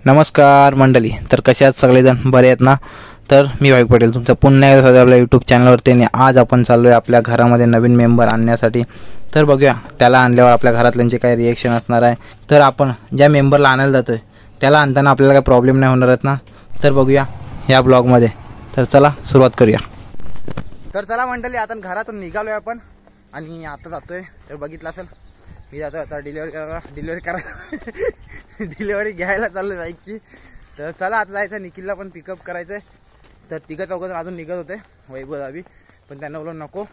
नमस्कार मंडळी, तर कसे आहात सगळेजण? बरे आहेत ना? तर मी भाविक पटेल तुमचं पुन्हा एकदा आपल्या यूट्यूब चॅनलवरती आणि आज आपण चाललो आहे आपल्या घरामध्ये नवीन मेंबर आणण्यासाठी. तर बघूया त्याला आणल्यावर आपल्या घरातल्यांचे काय रिएक्शन असणार आहे. तर आपण ज्या मेंबरला आणायला जातो आहे त्याला आणताना आपल्याला काही प्रॉब्लेम नाही होणार आहेत ना? तर बघूया या ब्लॉगमध्ये. तर चला सुरुवात करूया. तर चला मंडळी, आता घरातून निघालो आहे आपण आणि आता जातो आहे. तर बघितलं असेल मी जातो आता डिलिव्हरी घ्यायला चाललो बाईकची. तर चला आता जायचं, निखिलला पण पिकअप करायचं आहे. तर तिघं चौघं अजून निघत होते वैभव दावी, पण त्यांना बोललो नको,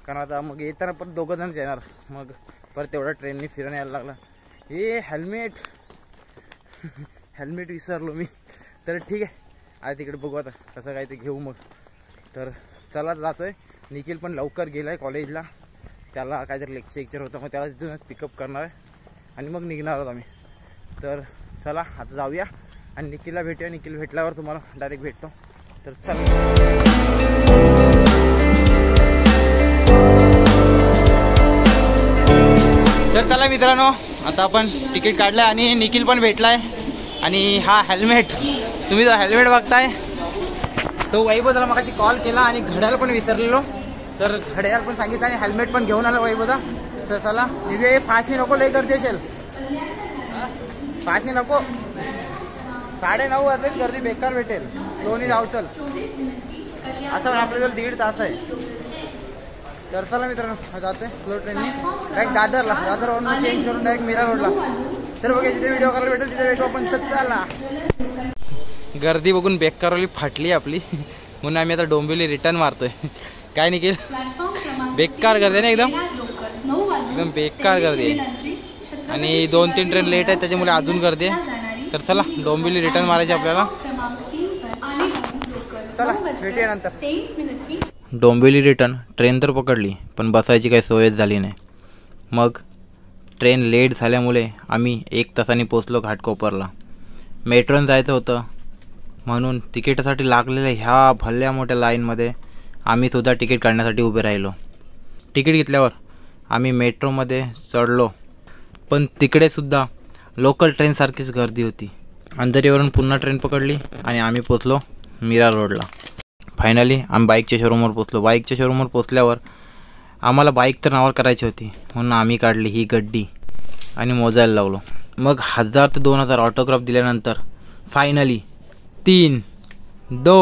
कारण आता मग येताना परत दोघं जण येणार, मग परत तेवढा ट्रेनने फिरून यायला लागला. हे हेल्मेट विसरलो मी. तर ठीक आहे, आता तिकडे बघू आता कसं काय ते घेऊ मग. तर चला जातोय. निखिल पण लवकर गेलाय कॉलेजला, त्याला काहीतरी लेक्चर होतं, मग त्याला तिथूनच पिकअप करणार आहे आणि मग निघणार आहोत आम्ही. तर चला आता जाऊया आणि निखिलला भेटूया. निखिल भेटल्यावर तुम्हाला डायरेक्ट भेटतो. तर चला. तर चला मित्रांनो, आता आपण तिकीट काढलं आणि निखिल पण भेटलाय. आणि हा हेल्मेट, तुम्ही जो हेल्मेट बघताय तो वैभव त्याला मगाशी कॉल केला आणि घड्याळ पण विसरलेलो, तर घड्याळ पण सांगितलं आणि हेल्मेट पण घेऊन आलं वैभवदा. तर चला निघूया. फासणी नको, लई गर्दी असेल. फासणी नको, 9:30 वाजलेच, गर्दी बेकार भेटेल. दोन्ही जाऊ चल, असं आपल्याजवळ 1.5 तास आहे. तर चला मित्रांनो, जातोय स्लो ट्रेनने डायरेक्ट दादरवरून चेंज करून डायरेक्ट मीरा रोडला. तर बघा जिथे व्हिडिओ करायला भेटेल तिथे भेटू आपण. चला. गर्दी बघून बेकारवाली फाटली आपली, म्हणून आम्ही आता डोंबिवली रिटर्न मारतोय. काय निखिल, बेकार गर्दी आहे ना? एकदम बेकार गर्दी आहे आणि 2-3 ट्रेन लेट आहे, त्याच्यामुळे अजून गर्दी आहे. तर चला डोंबिवली रिटर्न मारायची आपल्याला. चला भेटूया नंतर. डोंबिवली रिटर्न ट्रेन तर पकडली, पण बसायची काही सोयच झाली नाही. मग ट्रेन लेट झाल्यामुळे आम्ही 1 तासाने पोचलो घाटकोपरला. मेट्रोने जायचं होतं म्हणून तिकीटासाठी लागलेल्या ह्या भल्या मोठ्या लाईनमध्ये आम्हीसुद्धा तिकीट काढण्यासाठी उभे राहिलो. तिकीट घेतल्यावर आम्ही मेट्रोमध्ये चढलो, पण तिकडेसुद्धा लोकल ट्रेनसारखीच गर्दी होती. अंधेरीवरून पुन्हा ट्रेन पकडली आणि आम्ही पोचलो मीरा रोडला. फायनली आम्ही बाईकच्या शोरूमवर पोचलो. बाईकच्या शोरूमवर पोचल्यावर आम्हाला बाईक तर नावावर करायची होती, म्हणून आम्ही काढली ही गड्डी आणि मोजायला लागलो. मग 1000 ते 2000 ऑटोग्राफ दिल्यानंतर फायनली 3, 2